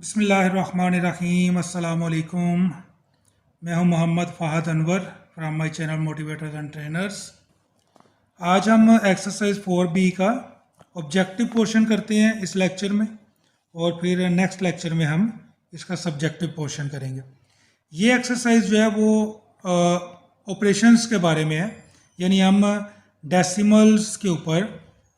बिस्मिल्लाहिर्रहमानिर्रहीम अस्सलाम वालेकुम। मैं हूं Mohammad Fahad Anwar from my channel motivators and trainers. आज हम एक्सरसाइज 4B का ऑब्जेक्टिव पोर्शन करते हैं इस लेक्चर में, और फिर नेक्स्ट लेक्चर में हम इसका सब्जेक्टिव पोर्शन करेंगे। ये एक्सरसाइज जो है वो ऑपरेशंस के बारे में है, यानी हम डेसिमल्स के ऊपर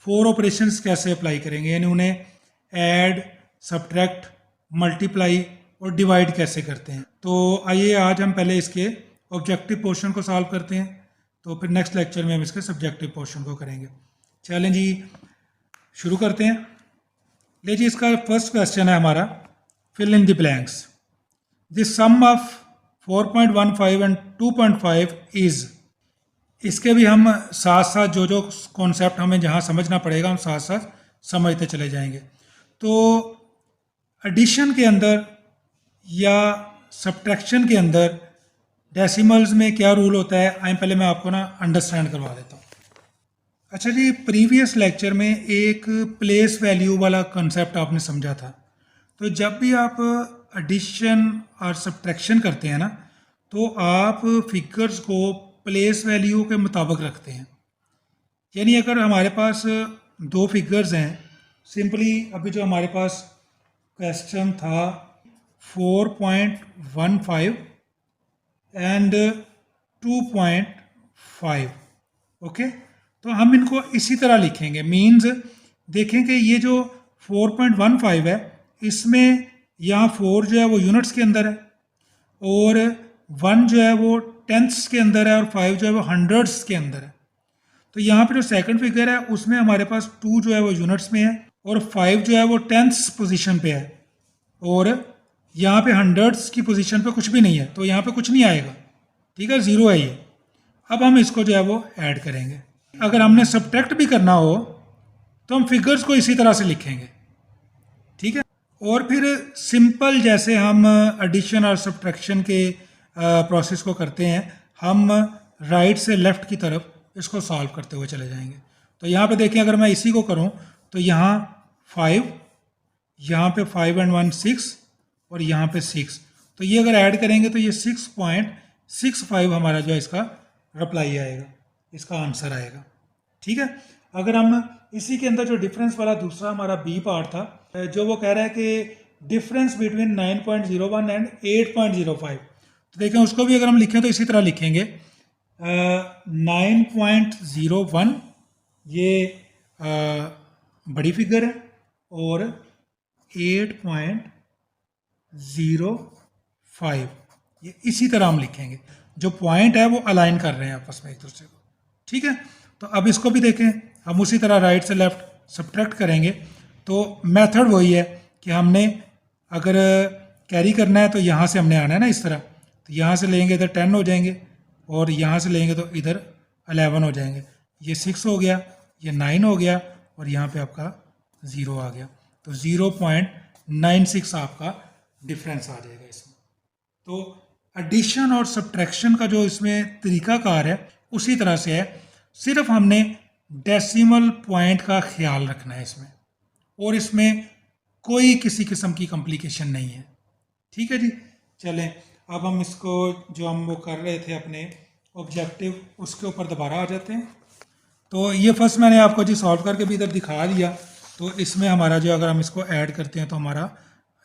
4 ऑपरेशंस कैसे अप्लाई करेंगे, यानी उन्हें ऐड, सब्ट्रैक्ट, मल्टीप्लाई और डिवाइड कैसे करते हैं। तो आइए आज हम पहले इसके ऑब्जेक्टिव पोर्शन को सॉल्व करते हैं, तो फिर नेक्स्ट लेक्चर में हम इसके सब्जेक्टिव पोर्शन को करेंगे। चलें जी, शुरू करते हैं। ले जी, इसका फर्स्ट क्वेश्चन है हमारा, fill in the blanks. The sum of 4.15 and 2.5 is. इसके भी हम साथ साथ जो कॉन्सेप्ट हमें जहाँ समझना पड़ेगा हम साथ साथ समझते चले जाएंगे। तो एडिशन के अंदर या सब्ट्रैक्शन के अंदर डेसिमल्स में क्या रूल होता है, आई पहले मैं आपको अंडरस्टैंड करवा देता हूँ। अच्छा जी, प्रीवियस लेक्चर में एक प्लेस वैल्यू वाला कंसेप्ट आपने समझा था। तो जब भी आप एडिशन और सब्ट्रैक्शन करते हैं ना, तो आप फिगर्स को प्लेस वैल्यू के मुताबिक रखते हैं। यानी अगर हमारे पास 2 फिगर्स हैं, सिंपली अभी जो हमारे पास क्वेश्चन था 4.15 एंड 2.5, ओके, तो हम इनको इसी तरह लिखेंगे। मीन्स देखें कि ये जो 4.15 है, इसमें यहाँ 4 जो है वो यूनिट्स के अंदर है, और 1 जो है वो टेंथ्स के अंदर है, और 5 जो है वो हंड्रेड्स के अंदर है। तो यहाँ पे जो सेकंड फिगर है उसमें हमारे पास 2 जो है वो यूनिट्स में है, और 5 जो है वो टेंथ्स पोजीशन पे है, और यहाँ पे हंड्रेड्स की पोजीशन पे कुछ भी नहीं है, तो यहाँ पे कुछ नहीं आएगा। ठीक है, 0 है ये। अब हम इसको जो है वो ऐड करेंगे। अगर हमने सब्ट्रैक्ट भी करना हो तो हम फिगर्स को इसी तरह से लिखेंगे। ठीक है, और फिर सिंपल जैसे हम एडिशन और सब्ट्रैक्शन के प्रोसेस को करते हैं, हम राइट से लेफ्ट की तरफ इसको सॉल्व करते हुए चले जाएंगे। तो यहाँ पे देखें, अगर मैं इसी को करूँ तो यहाँ 5, यहाँ पे 5 and 1 6, और यहाँ पे 6, तो ये अगर ऐड करेंगे तो ये 6.65 हमारा जो है इसका रिप्लाई आएगा, इसका आंसर आएगा। ठीक है, अगर हम इसी के अंदर जो डिफरेंस वाला दूसरा हमारा बी पार्ट था, जो वो कह रहा है कि डिफरेंस बिटवीन 9.01 एंड 8.05, तो देखें उसको भी अगर हम लिखें तो इसी तरह लिखेंगे। 9.01 ये बड़ी फिगर है, और 8.05 ये इसी तरह हम लिखेंगे। जो पॉइंट है वो अलाइन कर रहे हैं आपस में एक दूसरे को। ठीक है, तो अब इसको भी देखें, हम उसी तरह राइट से लेफ्ट सब्ट्रैक्ट करेंगे। तो मेथड वही है कि हमने अगर कैरी करना है तो यहाँ से हमने आना है ना, इस तरह, तो यहाँ से लेंगे इधर 10 हो जाएंगे, और यहाँ से लेंगे तो इधर 11 हो जाएंगे। ये 6 हो गया, ये 9 हो गया, और यहाँ पे आपका 0 आ गया। तो 0.96 आपका डिफरेंस आ जाएगा इसमें। तो एडिशन और सब्ट्रैक्शन का जो इसमें तरीकाकार है उसी तरह से है, सिर्फ हमने डेसिमल पॉइंट का ख्याल रखना है इसमें, और इसमें कोई किसी किस्म की कॉम्प्लिकेशन नहीं है। ठीक है जी, चलें अब हम इसको जो हम वो कर रहे थे अपने ऑब्जेक्टिव, उसके ऊपर दोबारा आ जाते हैं। तो ये फर्स्ट मैंने आपको जी सॉल्व करके भी इधर दिखा दिया। तो इसमें हमारा जो अगर हम इसको ऐड करते हैं तो हमारा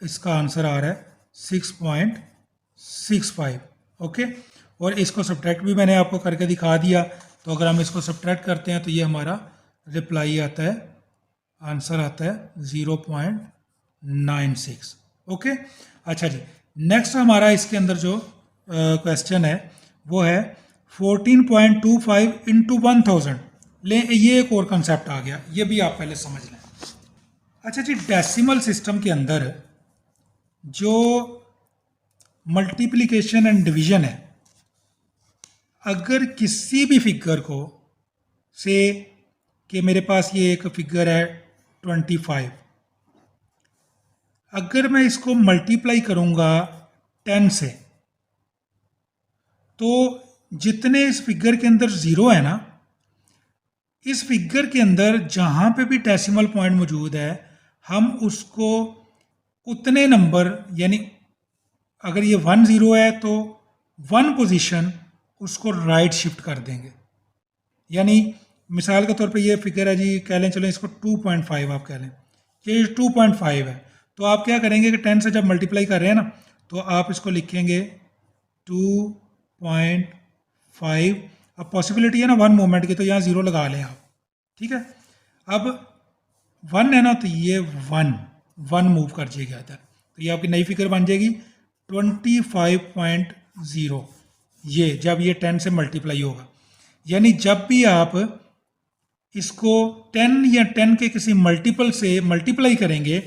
इसका आंसर आ रहा है 6.65, ओके, और इसको सब्ट्रैक्ट भी मैंने आपको करके दिखा दिया। तो अगर हम इसको सब्ट्रैक्ट करते हैं तो ये हमारा रिप्लाई आता है, आंसर आता है 0.96, ओके। अच्छा जी, नेक्स्ट हमारा इसके अंदर जो क्वेश्चन है वो है 14.25 इंटू 1000। ले, ये एक और कंसेप्ट आ गया, ये भी आप पहले समझ लें। अच्छा जी, डेसिमल सिस्टम के अंदर जो मल्टीप्लिकेशन एंड डिवीजन है, अगर किसी भी फिगर को से कि मेरे पास ये एक फिगर है 25, अगर मैं इसको मल्टीप्लाई करूंगा 10 से, तो जितने इस फिगर के अंदर 0 है ना, इस फिगर के अंदर जहाँ पे भी डेसिमल पॉइंट मौजूद है हम उसको उतने नंबर, यानी अगर ये 1 0 है तो 1 पोजीशन उसको राइट शिफ्ट कर देंगे। यानी मिसाल के तौर पे ये फिगर है जी, कह लें चलो इसको 2.5 आप कह लें, ये 2.5 है। तो आप क्या करेंगे कि 10 से जब मल्टीप्लाई कर रहे हैं ना, तो आप इसको लिखेंगे 2.5। अब पॉसिबिलिटी है ना 1 मोमेंट की, तो यहाँ 0 लगा लें आप, ठीक है। अब 1 है ना, तो ये 1 मूव कर जाएगा इधर, तो ये आपकी नई फिगर बन जाएगी 25.0। ये जब ये 10 से मल्टीप्लाई होगा, यानी जब भी आप इसको 10 या 10 के किसी मल्टीपल से मल्टीप्लाई करेंगे,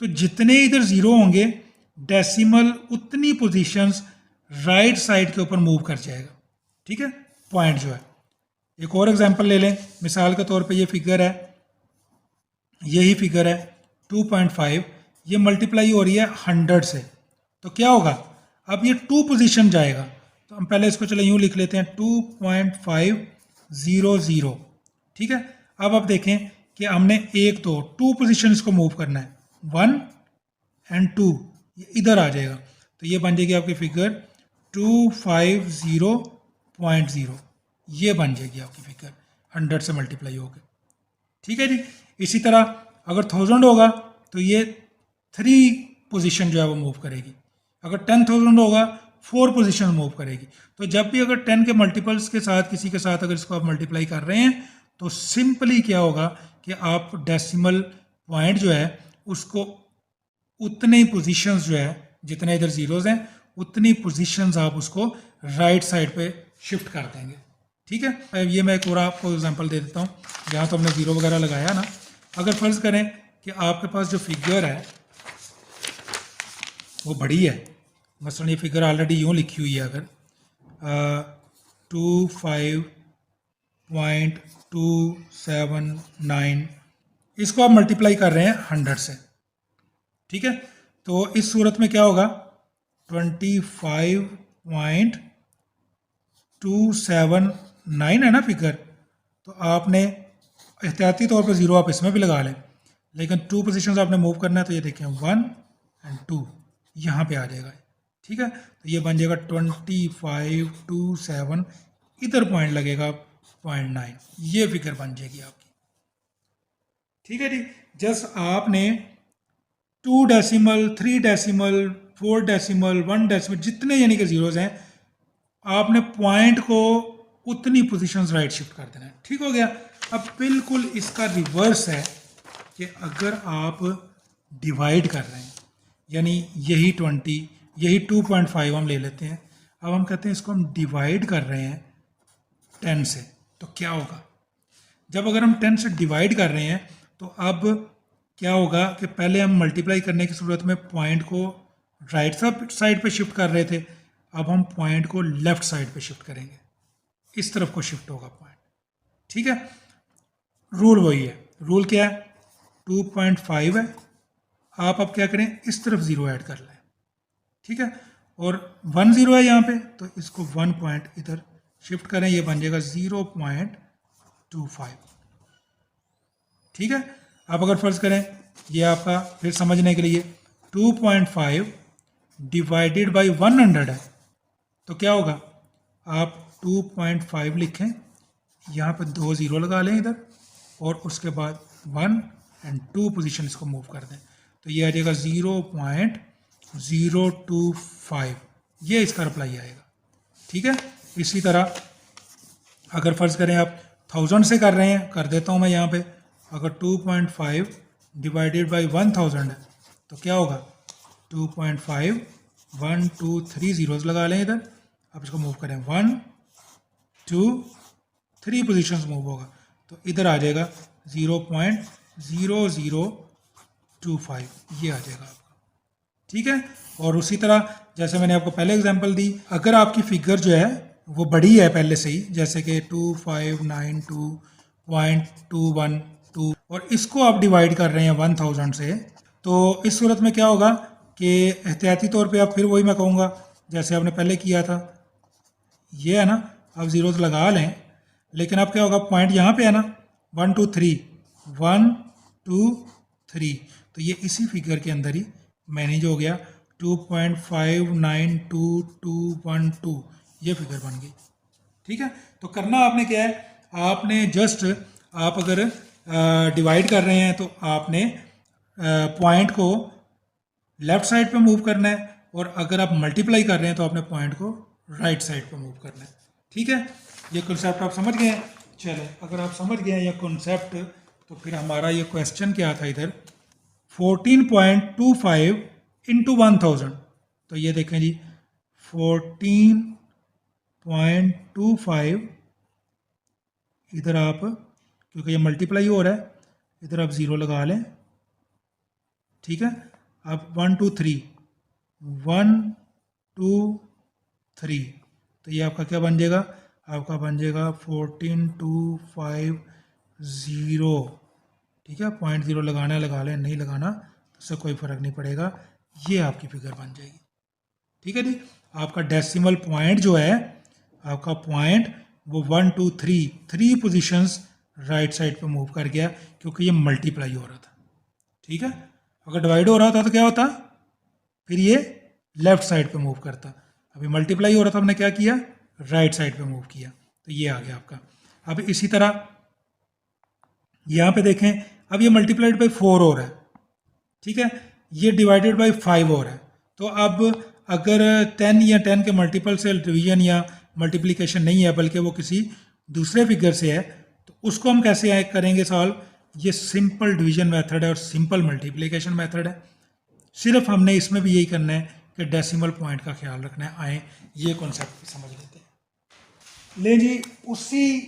तो जितने इधर जीरो होंगे डेसिमल उतनी पोजीशंस राइट साइड के ऊपर मूव कर जाएगा, ठीक है, पॉइंट जो है। एक और एग्जांपल ले लें, मिसाल के तौर पे ये फिगर है, यही फिगर है 2.5, ये मल्टीप्लाई हो रही है 100 से, तो क्या होगा, अब ये 2 पोजीशन जाएगा, तो हम पहले इसको चलो यूँ लिख लेते हैं 2.500, ठीक है। अब आप देखें कि हमने 1 2 2 पोजीशन इसको मूव करना है, 1 एंड 2, ये इधर आ जाएगा, तो ये बन जाएगी आपकी फिगर 250.0, ये बन जाएगी आपकी फिगर 100 से मल्टीप्लाई होकर, ठीक है जी। इसी तरह अगर 1000 होगा तो ये 3 पोजीशन जो है वो मूव करेगी, अगर 10,000 होगा 4 पोजीशन मूव करेगी। तो जब भी अगर 10 के मल्टीपल्स के साथ किसी के साथ अगर इसको आप मल्टीप्लाई कर रहे हैं, तो सिंपली क्या होगा कि आप डेसिमल पॉइंट जो है उसको उतने ही पोजीशंस जो है, जितने इधर जीरोज हैं उतनी पोजीशंस आप उसको राइट साइड पे शिफ्ट कर देंगे, ठीक है। ये मैं एक और आपको एग्जांपल दे देता हूँ, जहाँ तो हमने जीरो वगैरह लगाया ना। अगर फर्ज करें कि आपके पास जो फिगर है वो बड़ी है, मसलन ये फिगर ऑलरेडी यूँ लिखी हुई है, अगर 25.279, इसको आप मल्टीप्लाई कर रहे हैं 100 से, ठीक है। तो इस सूरत में क्या होगा, 25.279 है ना फिगर, तो आपने एहतियाती तौर पर 0 आप इसमें भी लगा लें, लेकिन 2 पोजीशंस आपने मूव करना है, तो ये देखें 1 एंड 2 यहाँ पे आ जाएगा, ठीक है। तो ये बन जाएगा 2527, इधर पॉइंट लगेगा 0.9, ये फिगर बन जाएगी आपकी, ठीक है जी। जस्ट आपने 2 डेसिमल 3 डेसिमल 4 डेसिमल 1 डेसिमल जितने यानी कि जीरोज हैं, आपने पॉइंट को उतनी पोजीशंस राइट शिफ्ट कर देना है, ठीक हो गया। अब बिल्कुल इसका रिवर्स है कि अगर आप डिवाइड कर रहे हैं, यानी यही 20 यही 2.5 हम ले लेते हैं, अब हम कहते हैं इसको हम डिवाइड कर रहे हैं 10 से, तो क्या होगा, जब अगर हम 10 से डिवाइड कर रहे हैं तो अब क्या होगा कि पहले हम मल्टीप्लाई करने की सूरत में पॉइंट को राइट साइड पे शिफ्ट कर रहे थे, अब हम पॉइंट को लेफ्ट साइड पे शिफ्ट करेंगे, इस तरफ को शिफ्ट होगा पॉइंट, ठीक है। रूल वही है, रूल क्या है, 2.5 है, आप अब क्या करें, इस तरफ 0 ऐड कर लें, ठीक है, और 1 0 है यहाँ पे, तो इसको 1 पॉइंट इधर शिफ्ट करें, ये बन जाएगा 0.25, ठीक है। अब अगर फर्ज करें, ये आपका फिर समझने के लिए 2.5 डिवाइडेड बाई 100 है, तो क्या होगा, आप 2.5 लिखें, यहाँ पर 2 0 लगा लें इधर, और उसके बाद 1 एंड 2 पोजीशन इसको मूव कर दें, तो ये आ जाएगा 0.025, ये इसका रिप्लाई आएगा, ठीक है। इसी तरह अगर फर्ज करें आप 1000 से कर रहे हैं, कर देता हूँ मैं यहाँ पे, अगर 2.5 डिवाइडेड बाई 1000 है, तो क्या होगा, 2.5 1 2 3 जीरोज लगा लें इधर, अब इसको मूव करें 1 2 3 पोजीशंस मूव होगा, तो इधर आ जाएगा 0.0025, ये आ जाएगा आपका, ठीक है। और उसी तरह जैसे मैंने आपको पहले एग्जांपल दी, अगर आपकी फिगर जो है वो बड़ी है पहले से ही, जैसे कि 2592.212, और इसको आप डिवाइड कर रहे हैं 1000 से, तो इस सूरत में क्या होगा कि एहतियाती तौर पे आप फिर वही मैं कहूँगा जैसे आपने पहले किया था, ये है ना, आप जीरोज लगा लें, लेकिन अब क्या होगा, पॉइंट यहाँ पे है ना 1 2 3, 1 2 3, तो ये इसी फिगर के अंदर ही मैनेज हो गया 2.592212 ये फिगर बन गई। ठीक है, तो करना आपने क्या है, आपने जस्ट आप अगर डिवाइड कर रहे हैं तो आपने पॉइंट को लेफ्ट साइड पे मूव करना है, और अगर आप मल्टीप्लाई कर रहे हैं तो आपने पॉइंट को राइट साइड पे मूव करना है। ठीक है, ये कॉन्सेप्ट आप समझ गए हैं। चलो, अगर आप समझ गए हैं ये कॉन्सेप्ट, तो फिर हमारा ये क्वेश्चन क्या था इधर, 14.25 इंटू 1000। तो ये देखें जी, 14.25, इधर आप क्योंकि ये मल्टीप्लाई हो रहा है, इधर आप ज़ीरो लगा लें। ठीक है, अब 1 2 3, 1 2 3, तो ये आपका क्या बन जाएगा, आपका बन जाएगा 14.250। ठीक है, 0.0 लगाना है लगा लें, नहीं लगाना तो उससे कोई फ़र्क नहीं पड़ेगा, ये आपकी फिगर बन जाएगी। ठीक है जी, आपका डेसिमल पॉइंट जो है, आपका पॉइंट वो 1 2 3 3 पोजीशंस राइट साइड पे मूव कर गया, क्योंकि ये मल्टीप्लाई हो रहा था। ठीक है, अगर डिवाइड हो रहा था तो क्या होता, फिर ये लेफ्ट साइड पे मूव करता। अभी मल्टीप्लाई हो रहा था, हमने क्या किया, राइट साइड पे मूव किया, तो ये आ गया आपका। अब इसी तरह यहाँ पे देखें, अब ये मल्टीप्लाइड बाई 4 हो रहा है। ठीक है, ये डिवाइडेड बाई 5 हो रहा है। तो अब अगर 10 या 10 के मल्टीपल से डिवीजन या मल्टीप्लिकेशन नहीं है, बल्कि वो किसी दूसरे फिगर से है, तो उसको हम कैसे करेंगे सॉल्व, ये सिंपल डिवीजन मेथड है और सिंपल मल्टीप्लिकेशन मेथड है। सिर्फ हमने इसमें भी यही करना है कि डेसिमल पॉइंट का ख्याल रखना है। आए ये कॉन्सेप्ट समझ लेते हैं। ले जी, उसी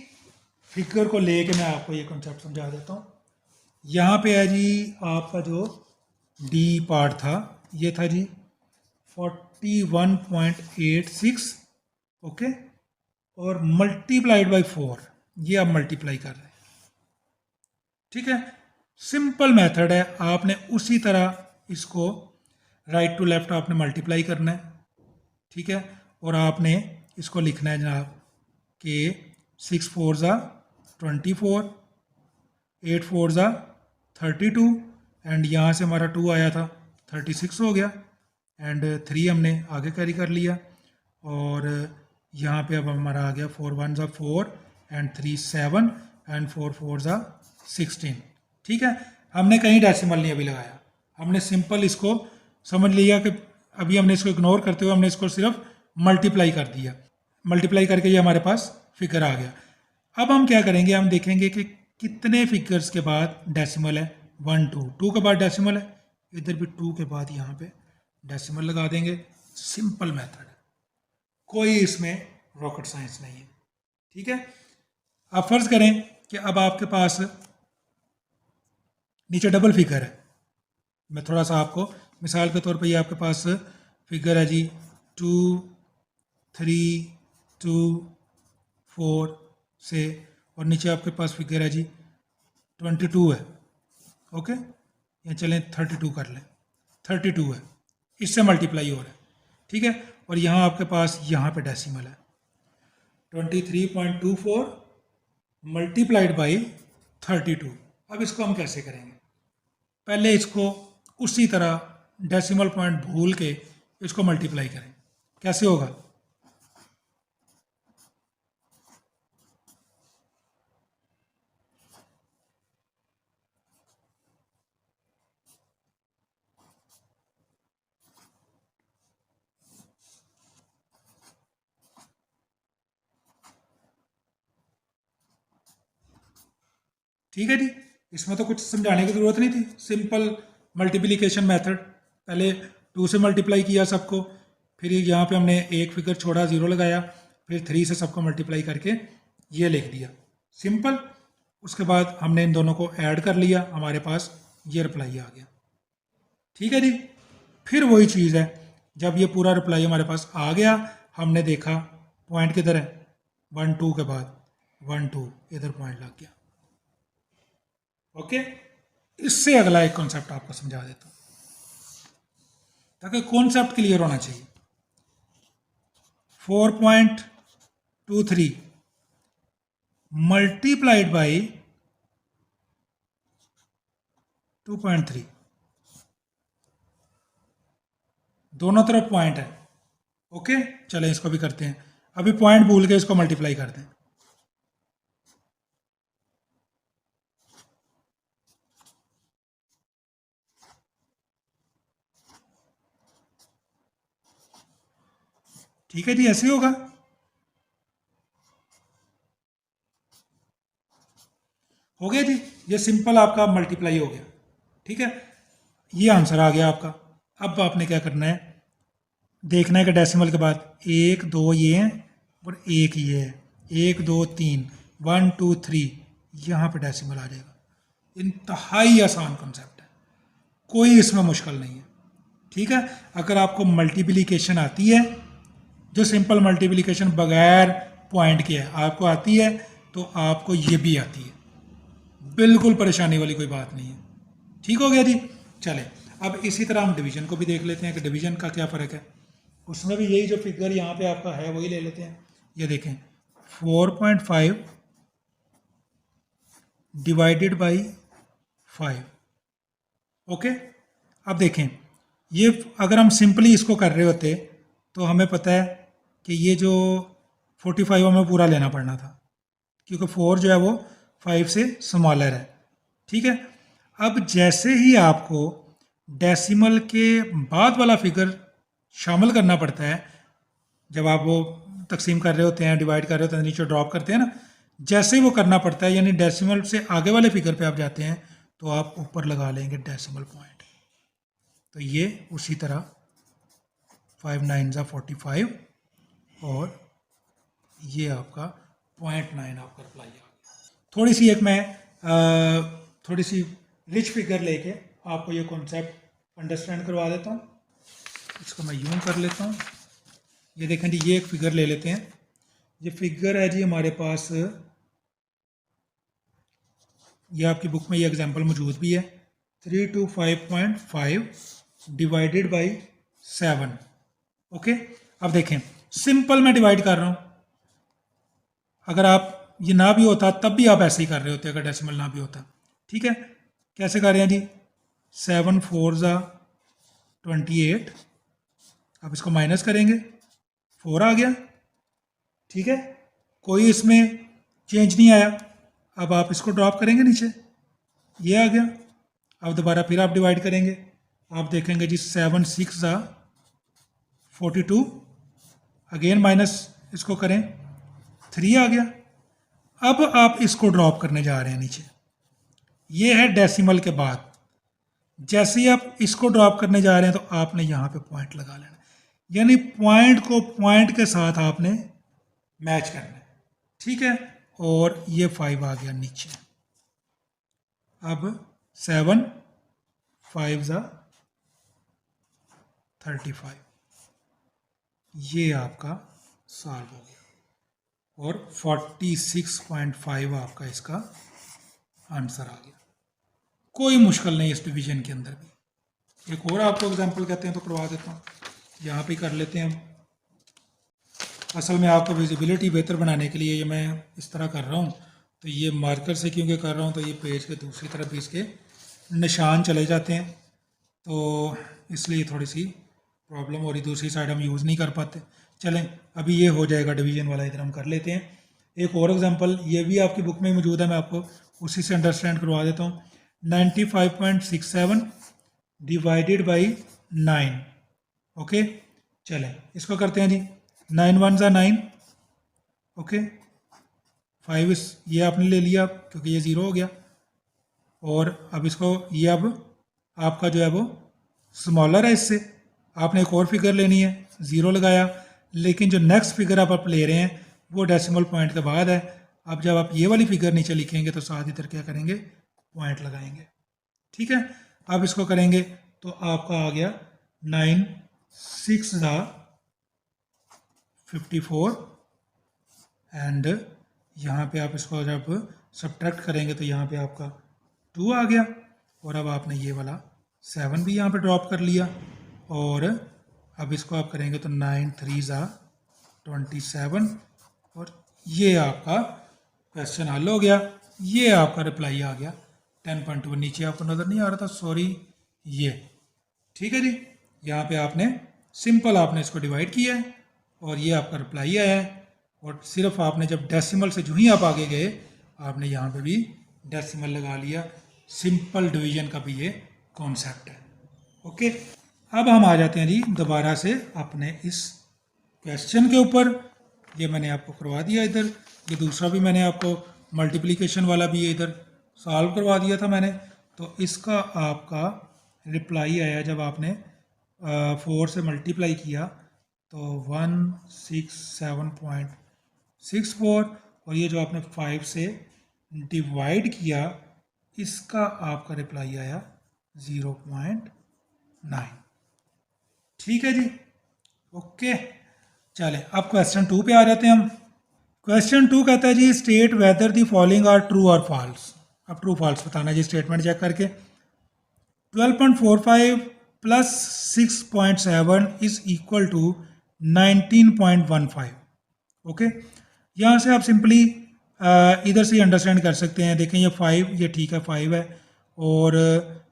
फिगर को लेके मैं आपको ये कॉन्सेप्ट समझा देता हूँ। यहाँ पे है जी आपका जो डी पार्ट था, ये था जी 41.86, ओके, और मल्टीप्लाइड बाई 4, ये आप मल्टीप्लाई कर रहे हैं। ठीक है, सिंपल मेथड है, आपने उसी तरह इसको राइट टू लेफ्ट आपने मल्टीप्लाई करना है। ठीक है, और आपने इसको लिखना है जनाब कि 6 4 ज़ा 24, 8 4 ज़ा 32, एंड यहाँ से हमारा 2 आया था 36 हो गया, एंड 3 हमने आगे कैरी कर लिया, और यहाँ पे अब हमारा आ गया 4 1 ज़ा 4 एंड 3 7 एंड 4 4 ज़ा 16। ठीक है, हमने कहीं डेसिमल नहीं अभी लगाया, हमने सिंपल इसको समझ लिया कि अभी हमने इसको इग्नोर करते हुए हमने इसको सिर्फ मल्टीप्लाई कर दिया, मल्टीप्लाई करके ये हमारे पास फिगर आ गया। अब हम क्या करेंगे, हम देखेंगे कि कितने फिगर्स के बाद डेसिमल है। 1 2 2 के बाद डेसिमल है, इधर भी 2 के बाद यहाँ पे डेसिमल लगा देंगे। सिंपल मेथड है, कोई इसमें रॉकेट साइंस नहीं है। ठीक है, आप फर्ज करें कि अब आपके पास नीचे डबल फिगर है। मैं थोड़ा सा आपको मिसाल के तौर पे, ये आपके पास फिगर है जी 2 3 2 4 से, और नीचे आपके पास फिगर है जी 22 है। ओके, या चलें 32 कर लें, 32 है, इससे मल्टीप्लाई हो रहा है। ठीक है, और यहाँ आपके पास यहाँ पे डेसिमल है 23.24 मल्टीप्लाइड बाई 32। अब इसको हम कैसे करेंगे, पहले इसको उसी तरह डेसिमल पॉइंट भूल के इसको मल्टीप्लाई करें। कैसे होगा, ठीक है जी, इसमें तो कुछ समझाने की ज़रूरत नहीं थी, सिंपल मल्टीप्लिकेशन मेथड। पहले 2 से मल्टीप्लाई किया सबको, फिर यहाँ पे हमने एक फिगर छोड़ा, ज़ीरो लगाया, फिर 3 से सबको मल्टीप्लाई करके ये लिख दिया, सिंपल। उसके बाद हमने इन दोनों को ऐड कर लिया, हमारे पास ये रिप्लाई आ गया। ठीक है जी, फिर वही चीज़ है, जब ये पूरा रिप्लाई हमारे पास आ गया, हमने देखा पॉइंट किधर है, 1 2 के बाद 1 2, इधर पॉइंट लग गया। ओके, इससे अगला एक कॉन्सेप्ट आपको समझा देता हूं ताकि कॉन्सेप्ट क्लियर होना चाहिए। 4.23 मल्टीप्लाइड बाई 2.3, दोनों तरफ पॉइंट है। ओके, चलें इसको भी करते हैं। अभी पॉइंट भूल के इसको मल्टीप्लाई कर दें। ठीक है जी, ऐसे ही होगा। हो गया जी, ये सिंपल आपका मल्टीप्लाई हो गया। ठीक है, ये आंसर आ गया आपका। अब आपने क्या करना है, देखना है कि डेसिमल के बाद एक दो ये हैं और एक ये है, एक दो तीन, 1 2 3, यहाँ पे डेसिमल आ जाएगा। इंतहाई आसान कॉन्सेप्ट है, कोई इसमें मुश्किल नहीं है। ठीक है, अगर आपको मल्टीप्लिकेशन आती है, जो सिंपल मल्टीप्लिकेशन बगैर पॉइंट के है आपको आती है, तो आपको ये भी आती है, बिल्कुल परेशानी वाली कोई बात नहीं है। ठीक हो गया जी। चले, अब इसी तरह हम डिवीजन को भी देख लेते हैं कि डिवीजन का क्या फ़र्क है। उसमें भी यही जो फिगर यहाँ पे आपका है वही ले लेते हैं। ये देखें, 4.5 डिवाइडेड बाई 5। ओके, अब देखें, ये अगर हम सिंपली इसको कर रहे होते तो हमें पता है कि ये जो 45 हमें पूरा लेना पड़ना था, क्योंकि 4 जो है वो 5 से स्मॉलर है। ठीक है, अब जैसे ही आपको डेसिमल के बाद वाला फिगर शामिल करना पड़ता है, जब आप वो तकसीम कर रहे होते हैं, डिवाइड कर रहे होते हैं, नीचे ड्रॉप करते हैं ना, जैसे ही वो करना पड़ता है, यानी डेसिमल से आगे वाले फिगर पे आप जाते हैं, तो आप ऊपर लगा लेंगे डेसिमल पॉइंट। तो ये उसी तरह 5 9 45 और ये आपका 0.9 आपका रिप्लाई आ गया। थोड़ी सी एक मैं थोड़ी सी रिच फिगर लेके आपको ये कॉन्सेप्ट अंडरस्टैंड करवा देता हूँ। इसको मैं यूं कर लेता हूँ। ये देखें जी, ये एक फिगर ले लेते हैं। ये फिगर है जी हमारे पास, ये आपकी बुक में ये एग्जांपल मौजूद भी है, 325.5 डिवाइडेड बाई 7। ओके, अब देखें, सिंपल मैं डिवाइड कर रहा हूँ। अगर आप ये ना भी होता तब भी आप ऐसे ही कर रहे होते अगर डेसिमल ना भी होता। ठीक है, कैसे कर रहे हैं जी, 7 4 28। अब इसको माइनस करेंगे, 4 आ गया। ठीक है, कोई इसमें चेंज नहीं आया। अब आप इसको ड्रॉप करेंगे नीचे, ये आ गया। अब दोबारा फिर आप डिवाइड करेंगे, आप देखेंगे जी 7 6 42, अगेन माइनस इसको करें, 3 आ गया। अब आप इसको ड्रॉप करने जा रहे हैं नीचे, ये है डेसिमल के बाद। जैसे ही आप इसको ड्रॉप करने जा रहे हैं तो आपने यहाँ पे पॉइंट लगा लेना, यानी पॉइंट को पॉइंट के साथ आपने मैच करना है। ठीक है, और ये 5 आ गया नीचे। अब 7 5 35, ये आपका सॉल्व हो गया और 46.5 आपका इसका आंसर आ गया। कोई मुश्किल नहीं इस डिवीजन के अंदर भी। एक और आपको एग्जांपल कहते हैं तो करवा देता हूँ, यहाँ पे कर लेते हैं हम। असल में आपको विजिबिलिटी बेहतर बनाने के लिए ये मैं इस तरह कर रहा हूँ, तो ये मार्कर से क्योंकि कर रहा हूँ तो ये पेज के दूसरी तरफ भी इसके निशान चले जाते हैं, तो इसलिए थोड़ी सी प्रॉब्लम हो रही, दूसरी साइड हम यूज़ नहीं कर पाते। चलें, अभी ये हो जाएगा डिवीजन वाला, इधर हम कर लेते हैं। एक और एग्जांपल, ये भी आपकी बुक में मौजूद है, मैं आपको उसी से अंडरस्टैंड करवा देता हूँ। 95.67 डिवाइडेड बाई 9। ओके, चलें इसको करते हैं जी। 9 1 9, ओके, 5 ये आपने ले लिया क्योंकि ये 0 हो गया, और अब इसको ये अब आपका जो है वो स्मॉलर है इससे, आपने एक और फिगर लेनी है, 0 लगाया। लेकिन जो नेक्स्ट फिगर आप ले रहे हैं वो डेसिमल पॉइंट के बाद है। अब जब आप ये वाली फिगर नीचे लिखेंगे तो साथ इधर क्या करेंगे, पॉइंट लगाएंगे। ठीक है, अब इसको करेंगे तो आपका आ गया 9 6 54, एंड यहाँ पे आप इसको जब सब्ट्रैक्ट करेंगे तो यहाँ पे आपका 2 आ गया, और अब आपने ये वाला 7 भी यहाँ पे ड्रॉप कर लिया, और अब इसको आप करेंगे तो 9 3 27, और ये आपका क्वेश्चन हल हो गया। ये आपका रिप्लाई आ गया 10.2। नीचे आपको नज़र नहीं आ रहा था, सॉरी, ये ठीक है जी। यहाँ पे आपने सिंपल आपने इसको डिवाइड किया है और ये आपका रिप्लाई आया है। और सिर्फ आपने जब डेसिमल से जो ही आप आगे गए आपने यहाँ पे भी डेसिमल लगा लिया। सिंपल डिवीजन का भी ये कॉन्सेप्ट है। ओके, अब हम आ जाते हैं जी दोबारा से अपने इस क्वेश्चन के ऊपर। ये मैंने आपको करवा दिया इधर, ये दूसरा भी मैंने आपको मल्टीप्लिकेशन वाला भी इधर सॉल्व करवा दिया था मैंने। तो इसका आपका रिप्लाई आया जब आपने 4 से मल्टीप्लाई किया तो 167.64, और ये जो आपने 5 से डिवाइड किया इसका आपका रिप्लाई आया 0.9। ठीक है जी, ओके। चले अब क्वेश्चन 2 पे आ जाते हैं हम। क्वेश्चन 2 कहता है जी state whether the following are true और फॉल्स। अब ट्रू फॉल्स बताना जी स्टेटमेंट चेक करके। 12.45 plus 6.7 is equal to 19.15। Okay, यहाँ से आप सिंपली इधर से अंडरस्टैंड कर सकते हैं। देखें ये 5, ये ठीक है 5 है, और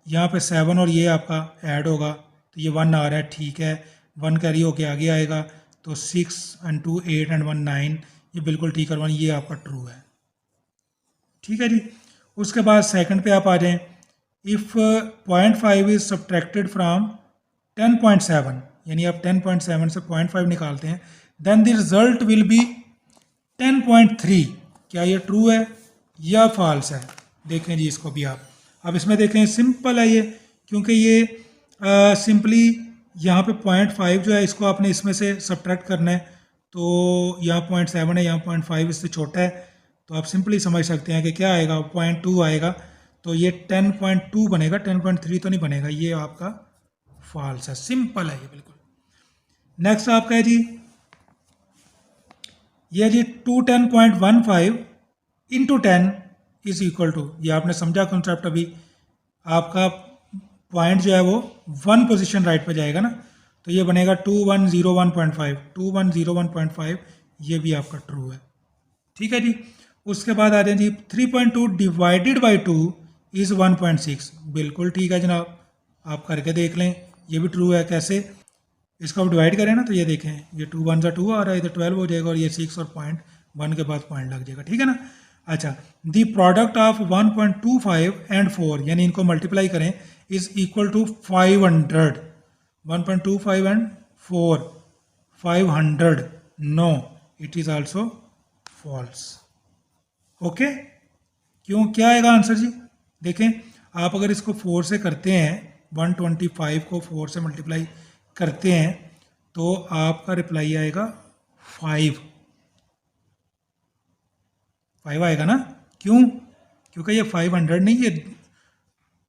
यहाँ पे 7 और ये आपका ऐड होगा तो ये 1 आ रहा है, ठीक है। 1 कैरी होके आगे आएगा तो 6 and 2 8 and 1 9, ये बिल्कुल ठीक है, 1 ये आपका ट्रू है। ठीक है जी, उसके बाद सेकंड पे आप आ जाएं। इफ़ 0.5 इज सब्ट्रैक्टेड फ्राम 10.7, यानी आप 10.7 से 0.5 निकालते हैं, then the result will be 10.3। क्या ये ट्रू है या फॉल्स है? देखें जी इसको भी आप। अब इसमें देखें सिंपल है ये, क्योंकि ये सिंपली यहाँ पे 0.5 जो है इसको आपने इसमें से सब्ट्रैक्ट करना है, तो यहाँ 0.7 है, यहाँ 0.5 इससे छोटा है, तो आप सिंपली समझ सकते हैं कि क्या आएगा, 0.2 आएगा, तो ये 10.2 बनेगा, 10.3 तो नहीं बनेगा, ये आपका फॉल्स है। सिंपल है ये बिल्कुल। नेक्स्ट आपका है जी ये जी 210.15 इंटू 10 इज इक्वल टू, ये आपने समझा कॉन्सेप्ट। अभी आपका पॉइंट जो है वो 1 पोजीशन राइट पे जाएगा ना, तो ये बनेगा 2101.5, 2101.5, ये भी आपका ट्रू है। ठीक है जी, उसके बाद आ जाए जी 3.2 डिवाइडेड बाई 2 इज़ 1.6, बिल्कुल ठीक है जनाब, आप करके देख लें, ये भी ट्रू है। कैसे? इसको आप डिवाइड करें ना तो ये देखें, ये 2 1 2 आ रहा है, इधर 12 हो जाएगा, और ये 6 और 0.1 के बाद पॉइंट लग जाएगा। ठीक है ना। अच्छा, द प्रोडक्ट ऑफ 1.25 एंड 4, यानी इनको मल्टीप्लाई करें, is equal to 500। 1.25 and 4 500, no it is also false. Okay, क्यों, क्या आएगा आंसर जी? देखें, आप अगर इसको 4 से करते हैं, 125 को 4 से मल्टीप्लाई करते हैं तो आपका रिप्लाई आएगा 5 आएगा ना। क्यों? क्योंकि ये 500 नहीं, ये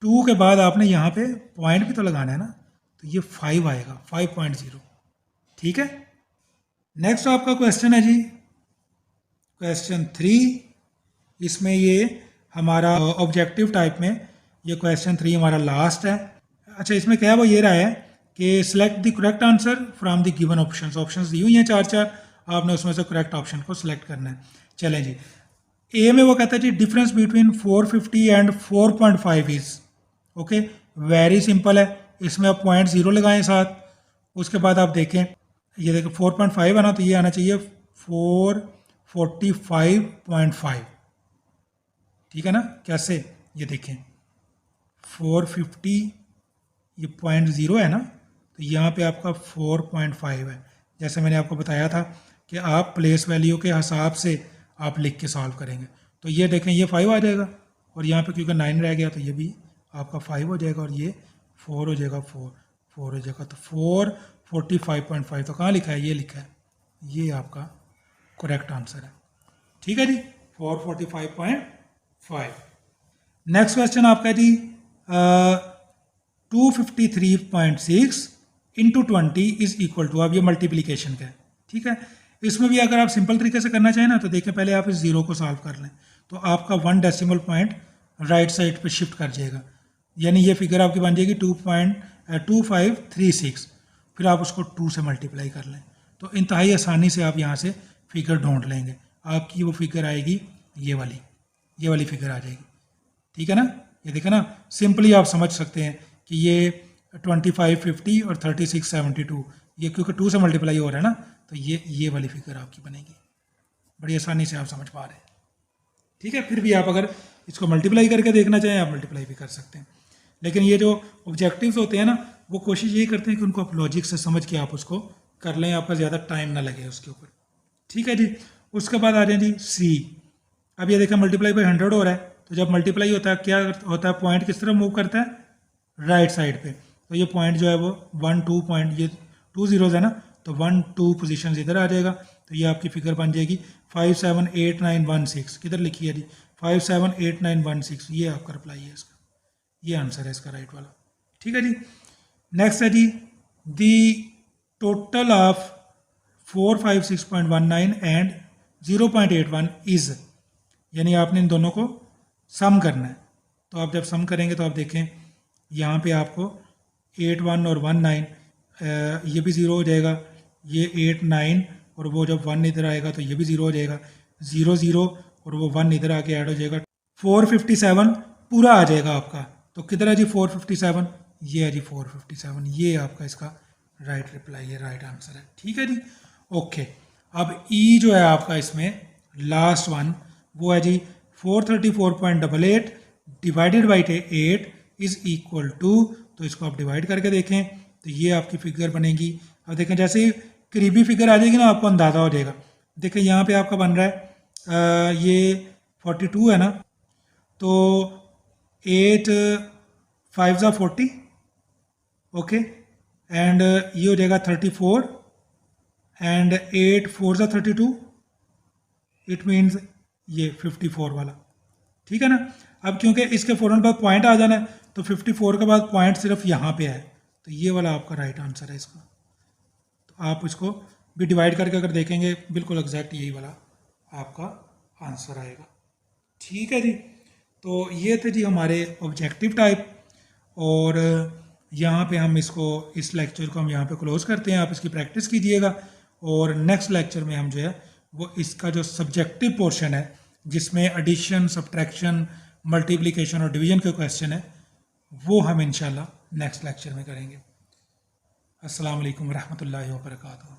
2 के बाद आपने यहाँ पे पॉइंट भी तो लगाना है ना, तो ये 5 आएगा, 5.0। ठीक है। नेक्स्ट आपका क्वेश्चन है जी क्वेश्चन 3। इसमें ये हमारा ऑब्जेक्टिव टाइप में ये क्वेश्चन 3 हमारा लास्ट है। अच्छा, इसमें क्या है वो ये रहा है कि select the correct answer from the given options. Options दी हुई हैं 4, आपने उसमें से करेक्ट ऑप्शन को सिलेक्ट करना है। चलें जी, ए में वो कहता है जी difference between 450 and 4.5 is. Okay, very simple है, इसमें आप 0.0 लगाएं साथ। उसके बाद आप देखें, ये देखें 4.5 है ना, तो ये आना चाहिए 445.5। ठीक है ना। कैसे? ये देखें 450, ये 0.0 है ना, तो यहाँ पे आपका 4.5 है। जैसे मैंने आपको बताया था कि आप प्लेस वैल्यू के हिसाब से आप लिख के सॉल्व करेंगे। तो ये देखें, ये 5 आ जाएगा, और यहाँ पे क्योंकि 9 रह गया तो ये भी आपका 5 हो जाएगा, और ये 4 हो जाएगा, 4 हो जाएगा, तो 445.5 तो कहाँ लिखा है? ये लिखा है, ये आपका करेक्ट आंसर है। ठीक है जी, 445.5। नेक्स्ट क्वेश्चन आपका जी 253.6 इंटू 20 इज इक्वल टू, अब ये मल्टीप्लीकेशन का है। ठीक है, इसमें भी अगर आप सिंपल तरीके से करना चाहें ना, तो देखें पहले आप इस 0 को सॉल्व कर लें, तो आपका 1 डेसिमल पॉइंट राइट साइड पे शिफ्ट कर जाएगा, यानी ये फिगर आपकी बन जाएगी 2.2536। फिर आप उसको 2 से मल्टीप्लाई कर लें, तो इंतहाई आसानी से आप यहाँ से फिगर ढूंढ लेंगे। आपकी वो फिगर आएगी ये वाली फिगर आ जाएगी। ठीक है ना। ये देखें ना, सिंपली आप समझ सकते हैं कि ये 2550 और 3672, ये क्योंकि 2 से मल्टीप्लाई हो रहा है ना, तो ये वाली फिगर आपकी बनेगी। बड़ी आसानी से आप समझ पा रहे हैं, ठीक है। फिर भी आप अगर इसको मल्टीप्लाई करके देखना चाहें आप मल्टीप्लाई भी कर सकते हैं, लेकिन ये जो ऑब्जेक्टिव्स होते हैं ना, वो कोशिश यही करते हैं कि उनको आप लॉजिक से समझ के आप उसको कर लें, आपका ज़्यादा टाइम ना लगे उसके ऊपर, ठीक है जी। उसके बाद आ जाए जी सी। अब ये देखें मल्टीप्लाई बाई 100 हो रहा है, तो जब मल्टीप्लाई होता है क्या होता है, पॉइंट किस तरफ मूव करता है, राइट साइड पे। तो ये पॉइंट जो है वो 1 2 पॉइंट, ये 2 जीरोज़ है ना, तो 1 2 पोजीशन इधर आ जाएगा, तो ये आपकी फिगर बन जाएगी 578916, किधर लिखी है जी 578916, ये आपका रिप्लाई है इसका, ये आंसर है इसका राइट वाला, ठीक है जी। नेक्स्ट है जी the total of 456.19 and 0.81 is, यानी आपने इन दोनों को सम करना है। तो आप जब सम करेंगे तो आप देखें यहाँ पे आपको 81 और 19, ये भी ज़ीरो हो जाएगा, ये 8 9 और वो जब 1 इधर आएगा तो ये भी ज़ीरो हो जाएगा, 0 0 और वो 1 इधर आके ऐड हो जाएगा, 457 पूरा आ जाएगा आपका। तो किधर है जी 457, ये है जी 457, ये आपका इसका राइट रिप्लाई है, राइट आंसर है, ठीक है जी। ओके, अब ई जो है आपका इसमें लास्ट वन, वो है जी 434.88 divided by 8 is equal to, तो इसको आप डिवाइड करके देखें तो ये आपकी फिगर बनेगी। अब देखें जैसे ही करीबी फिगर आ जाएगी ना, आपको अंदाज़ा हो जाएगा। देखें यहाँ पे आपका बन रहा है ये 42 है ना, तो 8 5 ज़ा 40, ओके, एंड ये हो जाएगा 34 एंड 8 4 ज़ा 32, इट मीन्स ये 54 वाला, ठीक है ना। अब क्योंकि इसके फ़ौरन बाद पॉइंट आ जाना है, तो 54 के बाद पॉइंट सिर्फ यहाँ पे है, तो ये वाला आपका राइट आंसर है इसका। तो आप इसको भी डिवाइड करके अगर देखेंगे बिल्कुल एग्जैक्ट यही वाला आपका आंसर आएगा, ठीक है जी। तो ये थे जी हमारे ऑब्जेक्टिव टाइप, और यहाँ पे हम इसको, इस लेक्चर को हम यहाँ पे क्लोज करते हैं। आप इसकी प्रैक्टिस कीजिएगा, और नेक्स्ट लेक्चर में हम जो है वो इसका जो सब्जेक्टिव पोर्शन है, जिसमें एडिशन, सब्ट्रैक्शन, मल्टीप्लिकेशन और डिवीजन के क्वेश्चन है, वो हम इंशाल्लाह नेक्स्ट लेक्चर में करेंगे। अस्सलाम वालेकुम रहमतुल्लाहि व बरकातहू।